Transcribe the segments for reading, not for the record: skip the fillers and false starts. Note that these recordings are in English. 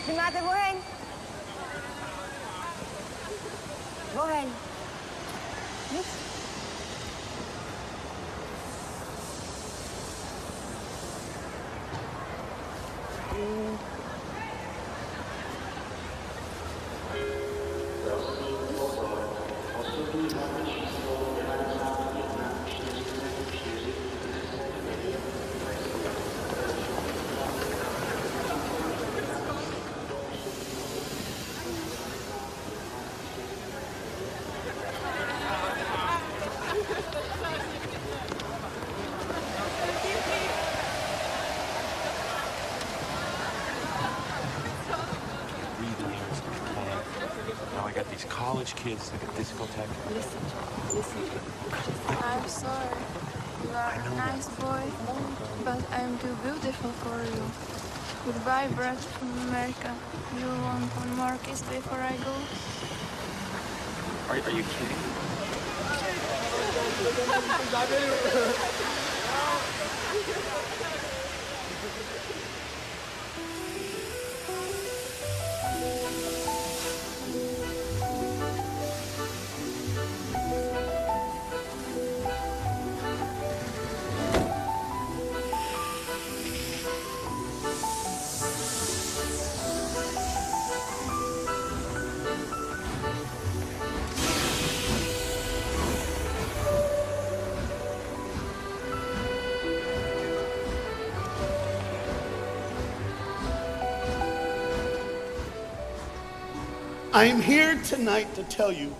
Primate, wohin? Wohin? Nichts? Now I got these college kids like a discotheque. Listen. I'm sorry. You are a nice boy, but I'm too beautiful for you. Goodbye, Brad from America. You want one more kiss before I go? Are you kidding? I'm here tonight to tell you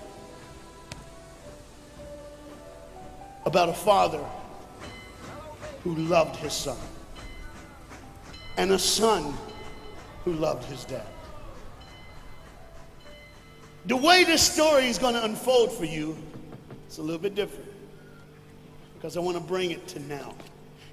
about a father who loved his son and a son who loved his dad. The way this story is going to unfold for you is a little bit different because I want to bring it to now.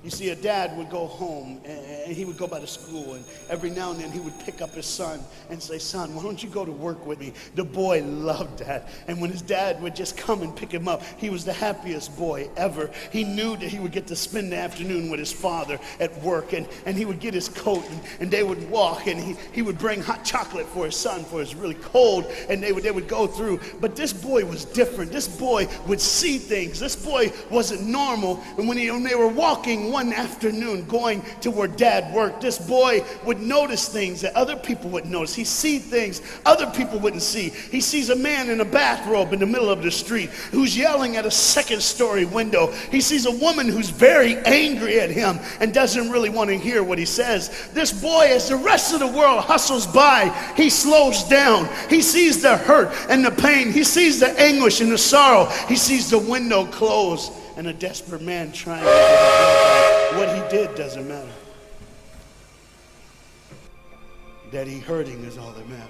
You see, a dad would go home and he would go by the school, and every now and then he would pick up his son and say, "Son, why don't you go to work with me?" The boy loved that. And when his dad would just come and pick him up, he was the happiest boy ever. He knew that he would get to spend the afternoon with his father at work, and he would get his coat and they would walk, and he would bring hot chocolate for his son for it's really cold, and they would go through. But this boy was different. This boy would see things. This boy wasn't normal. And when they were walking one afternoon going to where dad worked, this boy would notice things that other people wouldn't notice. He see things other people wouldn't see. He sees a man in a bathrobe in the middle of the street who's yelling at a second-story window. He sees a woman who's very angry at him and doesn't really want to hear what he says. This boy, as the rest of the world hustles by, he slows down. He sees the hurt and the pain. He sees the anguish and the sorrow. He sees the window close and a desperate man trying to get his work out. What he did doesn't matter. That he hurting is all that matters.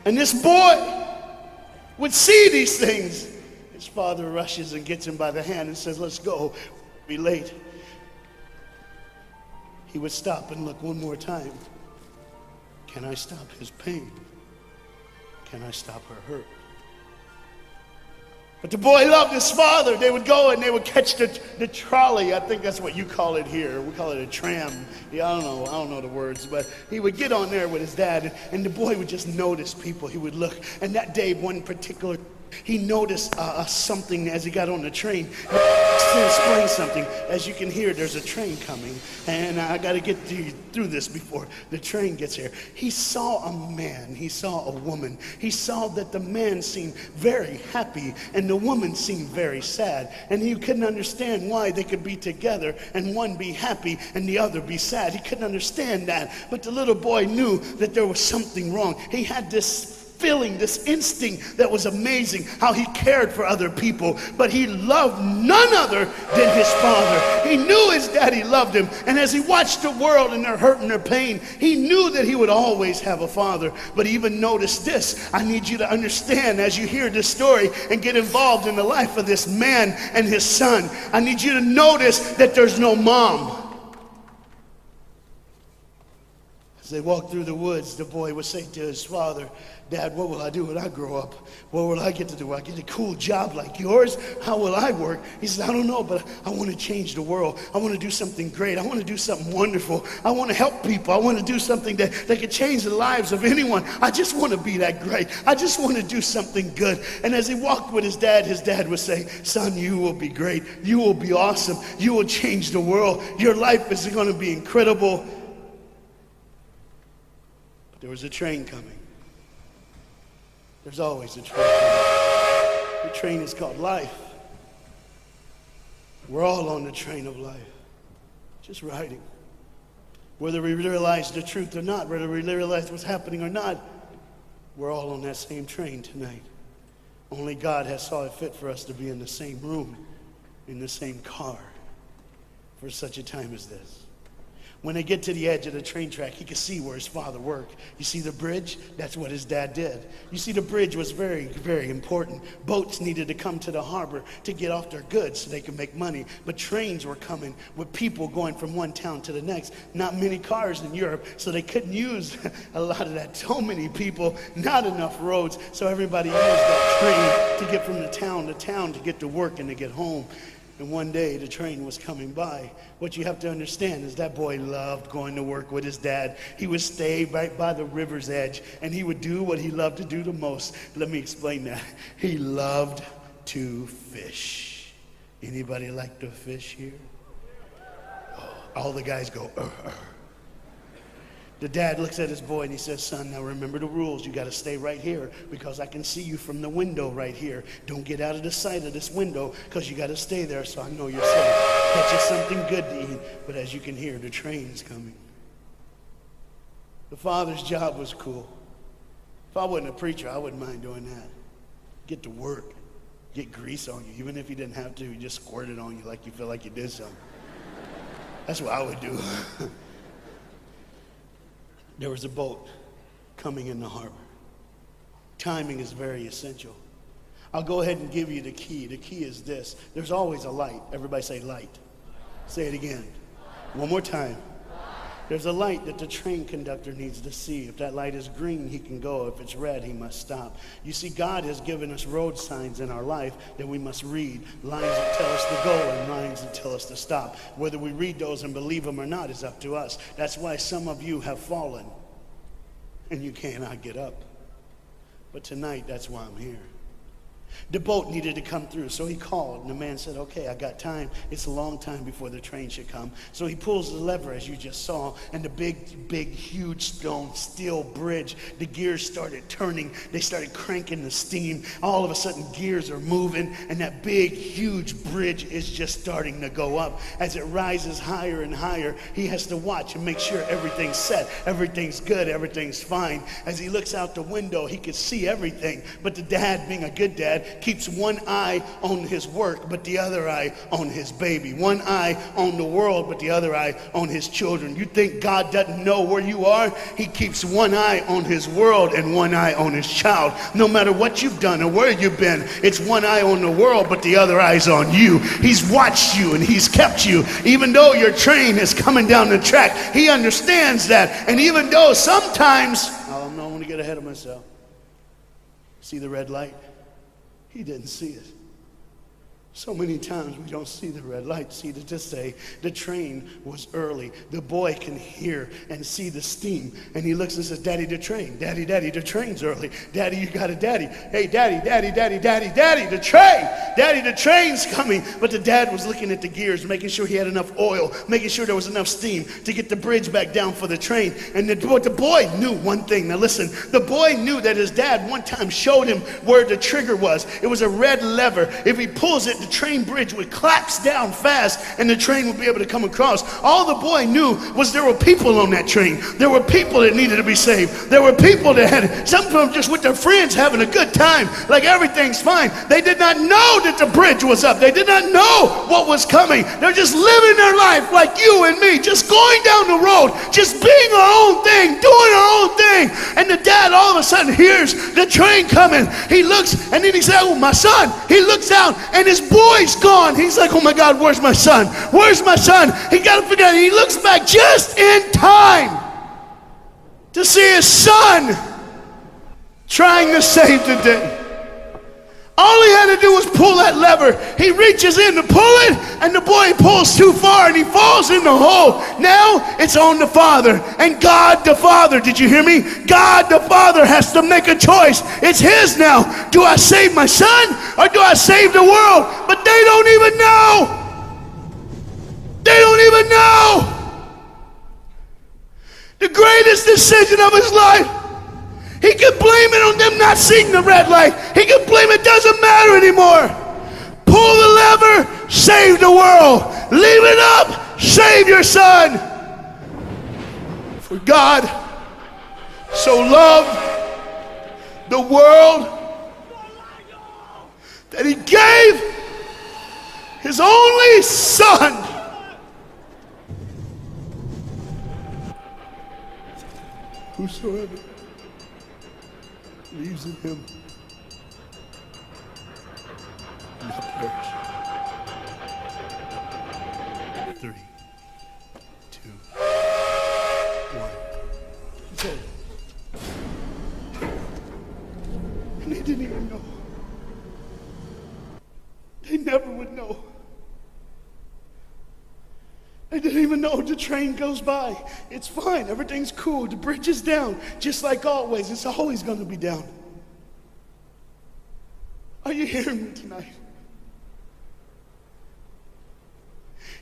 And this boy would see these things. His father rushes and gets him by the hand and says, "Let's go, we'll be late." He would stop and look one more time. Can I stop his pain? Can I stop her hurt? But the boy loved his father. They would go and they would catch the trolley. I think that's what you call it here. We call it a tram. Yeah, I don't know the words, but he would get on there with his dad, and the boy would just notice people. He would look, and that day, one particular, he noticed something as he got on the train. To explain something, as you can hear, there's a train coming, and I got to get through this before the train gets here. He saw a man, he saw a woman. He saw that the man seemed very happy and the woman seemed very sad, and he couldn't understand why they could be together and one be happy and the other be sad. He couldn't understand that, but the little boy knew that there was something wrong. He had this feeling, this instinct that was amazing, how he cared for other people. But he loved none other than his father. He knew his daddy loved him. And as he watched the world and their hurt and their pain, he knew that he would always have a father. But even notice this. I need you to understand as you hear this story and get involved in the life of this man and his son. I need you to notice that there's no mom. As they walked through the woods, the boy would say to his father, Dad, what will I do when I grow up? What will I get to do? Will I get a cool job like yours? How will I work? He said, I don't know, but I want to change the world. I want to do something great. I want to do something wonderful. I want to help people. I want to do something that could change the lives of anyone. I just want to be that great. I just want to do something good. And as he walked with his dad would say, son, you will be great. You will be awesome. You will change the world. Your life is going to be incredible. There was a train coming. There's always a train coming. The train is called life. We're all on the train of life, just riding. Whether we realize the truth or not, whether we realize what's happening or not, we're all on that same train tonight. Only God has saw it fit for us to be in the same room, in the same car, for such a time as this. When they get to the edge of the train track, he could see where his father worked. You see the bridge? That's what his dad did. You see, the bridge was very, very important. Boats needed to come to the harbor to get off their goods so they could make money. But trains were coming with people going from one town to the next. Not many cars in Europe, so they couldn't use a lot of that. So many people, not enough roads, so everybody used that train to get from the town to town to get to work and to get home. And one day the train was coming by. What you have to understand is that boy loved going to work with his dad. He would stay right by the river's edge and he would do what he loved to do the most. Let me explain that. He loved to fish. Anybody like to fish here? Oh, all the guys go, The dad looks at his boy and he says, son, now remember the rules. You got to stay right here because I can see you from the window right here. Don't get out of the sight of this window because you got to stay there so I know you're safe. Get you something good to eat. But as you can hear, the train's coming. The father's job was cool. If I wasn't a preacher, I wouldn't mind doing that. Get to work. Get grease on you. Even if you didn't have to, you just squirt it on you like you feel like you did something. That's what I would do. There was a boat coming in the harbor. Timing is very essential. I'll go ahead and give you the key. The key is this. There's always a light. Everybody say light. Say it again. One more time. There's a light that the train conductor needs to see. If that light is green, he can go. If it's red, he must stop. You see, God has given us road signs in our life that we must read. Lines that tell us to go and lines that tell us to stop. Whether we read those and believe them or not is up to us. That's why some of you have fallen and you cannot get up. But tonight, that's why I'm here. The boat needed to come through, so he called, and the man said, okay, I got time. It's a long time before the train should come. So he pulls the lever, as you just saw, and the big, huge stone steel bridge, the gears started turning. They started cranking the steam. All of a sudden, gears are moving, and that big, huge bridge is just starting to go up. As it rises higher and higher, he has to watch and make sure everything's set, everything's good, everything's fine. As he looks out the window, he can see everything, but the dad, being a good dad, keeps one eye on his work, but the other eye on his baby. One eye on the world, but the other eye on his children. You think God doesn't know where you are? He keeps one eye on his world and one eye on his child. No matter what you've done or where you've been, it's one eye on the world, but the other eye's on you. He's watched you and he's kept you. Even though your train is coming down the track, he understands that. And even though sometimes, I don't want to get ahead of myself. See the red light? He didn't see it. So many times we don't see the red light. See, to just say the train was early. The boy can hear and see the steam. And he looks and says, Daddy, the train. Daddy, the train's early. Daddy, you got a daddy. Hey, Daddy, the train. Daddy, the train's coming. But the dad was looking at the gears, making sure he had enough oil, making sure there was enough steam to get the bridge back down for the train. And the boy knew one thing. Now listen, the boy knew that his dad one time showed him where the trigger was. It was a red lever. If he pulls it, that the train bridge would collapse down fast and the train would be able to come across. All the boy knew was there were people on that train. There were people that needed to be saved. There were people that had, some of them just with their friends having a good time, like everything's fine. They did not know that the bridge was up. They did not know what was coming. They're just living their life like you and me, just going down the road, just being our own thing, doing our own thing. And the dad all of a sudden hears the train coming. He looks and then he said, oh, my son. He looks out and his boy's gone. He's like, oh my God, where's my son? Where's my son? He got to figure out. He looks back just in time to see his son trying to save the day. All he had to do was pull that lever. He reaches in to pull it, and the boy pulls too far, and he falls in the hole. Now it's on the father. And God the Father, did you hear me? God the Father has to make a choice. It's his now. Do I save my son, or do I save the world? But they don't even know. They don't even know. The greatest decision of his life. He could blame it on them not seeing the red light. He could blame it doesn't matter anymore. Pull the lever, save the world. Leave it up, save your son. For God so loved the world that he gave his only son. Whosoever believes in him will not perish. 3, 2, 1. He said, and they didn't even know. They never would know. They didn't even know. The train goes by. It's fine. Everything's cool. The bridge is down. Just like always. It's always going to be down. Are you hearing me tonight?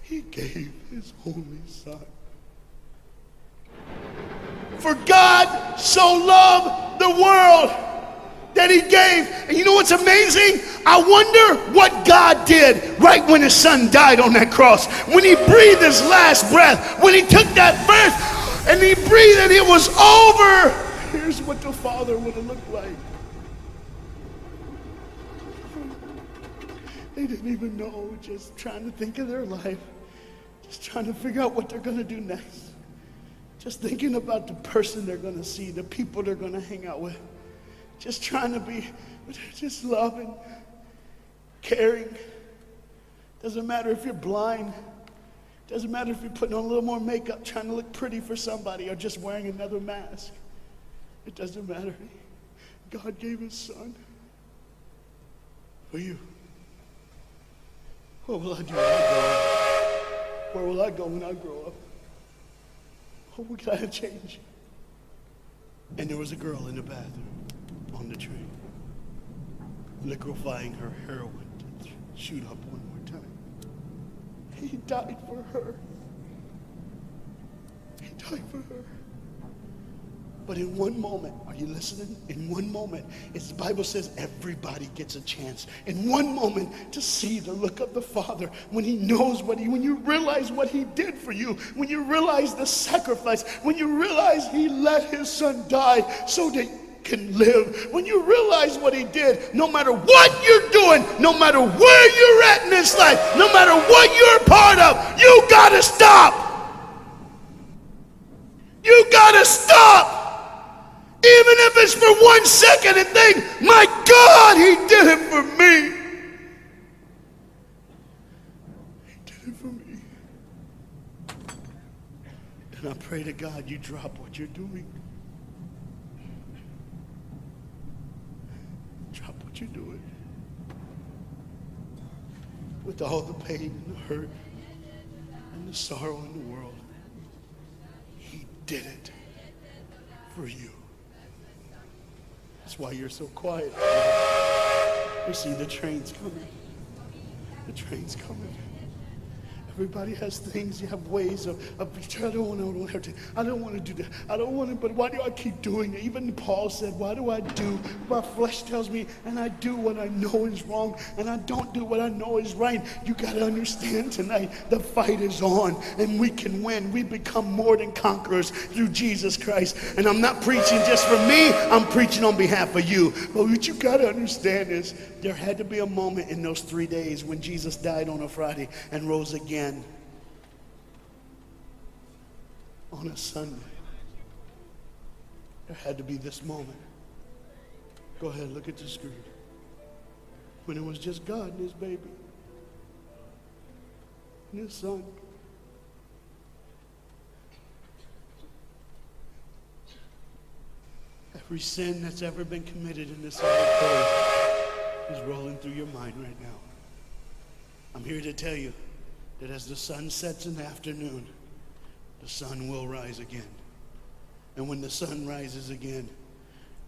He gave his only son. For God so loved the world that he gave. And you know what's amazing? I wonder what God did right when his son died on that cross. When he breathed his last breath. When he took that breath and he breathed and it was over. Here's what the Father would have looked like. They didn't even know, just trying to think of their life. Just trying to figure out what they're going to do next. Just thinking about the person they're going to see, the people they're going to hang out with. Just trying to be, just loving, caring. Doesn't matter if you're blind. Doesn't matter if you're putting on a little more makeup, trying to look pretty for somebody, or just wearing another mask. It doesn't matter. God gave his son for you. What will I do when I grow up? Where will I go when I grow up? What can I change? And there was a girl in the bathroom on the train, liquefying her heroin to shoot up one more time. He died for her. He died for her. But in one moment, are you listening? In one moment, the Bible says everybody gets a chance. In one moment to see the look of the Father when he knows when you realize what he did for you, when you realize the sacrifice, when you realize he let his son die so that you can live, when you realize what he did, no matter what you're doing, no matter where you're at in this life, no matter what you're a part of, you gotta stop. You gotta stop. Even if it's for 1 second and think, my God, he did it for me. He did it for me. And I pray to God you drop what you're doing. Drop what you're doing. With all the pain and the hurt and the sorrow in the world, he did it for you. That's why you're so quiet. You see the train's coming. The train's coming. Everybody has things, you have ways of I don't want to do that. I don't want to, but why do I keep doing it? Even Paul said, why do I do? My flesh tells me, and I do what I know is wrong, and I don't do what I know is right. You got to understand tonight, the fight is on, and we can win. We become more than conquerors through Jesus Christ. And I'm not preaching just for me, I'm preaching on behalf of you. But what you got to understand is, there had to be a moment in those 3 days when Jesus died on a Friday and rose again on a Sunday. There had to be this moment. Go ahead, look at the screen. When it was just God and his baby and his son. Every sin that's ever been committed in this earth is rolling through your mind right now. I'm here to tell you that as the sun sets in the afternoon, the sun will rise again. And when the sun rises again,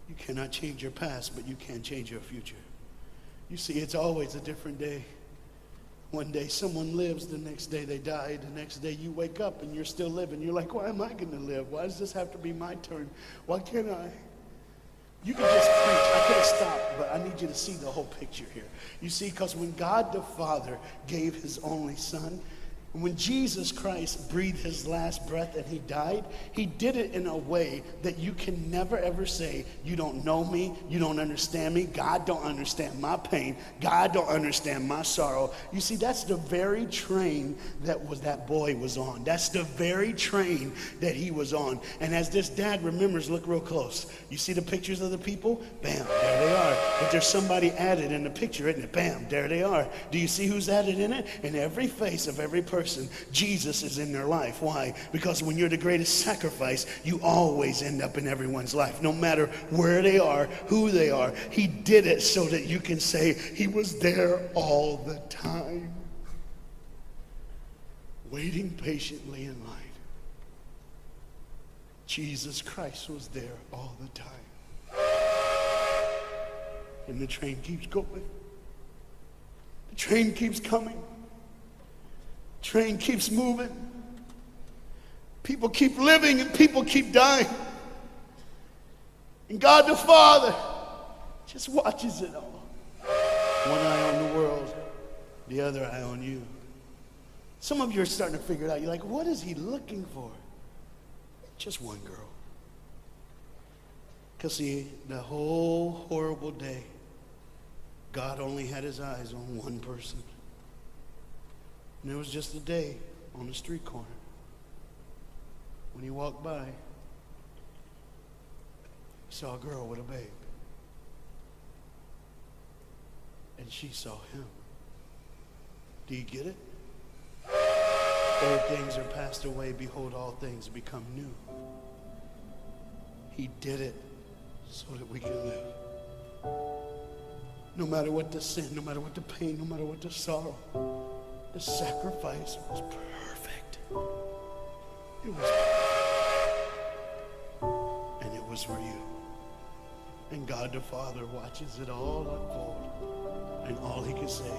you cannot change your past, but you can change your future. You see, it's always a different day. One day someone lives, the next day they die, the next day you wake up and you're still living. You're like, why am I going to live? Why does this have to be my turn? Why can't I? You can just preach. I could have stopped, but I need you to see the whole picture here. You see, because when God the Father gave his only son, and when Jesus Christ breathed his last breath and he died, he did it in a way that you can never ever say, you don't know me, you don't understand me, God don't understand my pain, God don't understand my sorrow. You see, that's the very train that boy was on. That's the very train that he was on. And as this dad remembers, look real close. You see the pictures of the people? Bam, there they are. But there's somebody added in the picture, isn't it? Bam, there they are. Do you see who's added in it? In every face of every person, Jesus is in their life. Why? Because when you're the greatest sacrifice, you always end up in everyone's life. No matter where they are, who they are, he did it so that you can say he was there all the time, waiting patiently in line. Jesus Christ was there all the time. And the train keeps going. The train keeps coming. Train keeps moving. People keep living and people keep dying. And God the Father just watches it all. One eye on the world, the other eye on you. Some of you are starting to figure it out. You're like, what is he looking for? Just one girl. Because see, the whole horrible day, God only had his eyes on one person. And it was just a day on the street corner. When he walked by, he saw a girl with a babe. And she saw him. Do you get it? Old things are passed away. Behold, all things become new. He did it so that we can live. No matter what the sin, no matter what the pain, no matter what the sorrow, the sacrifice was perfect. It was perfect. And it was for you. And God the Father watches it all unfold. And all he can say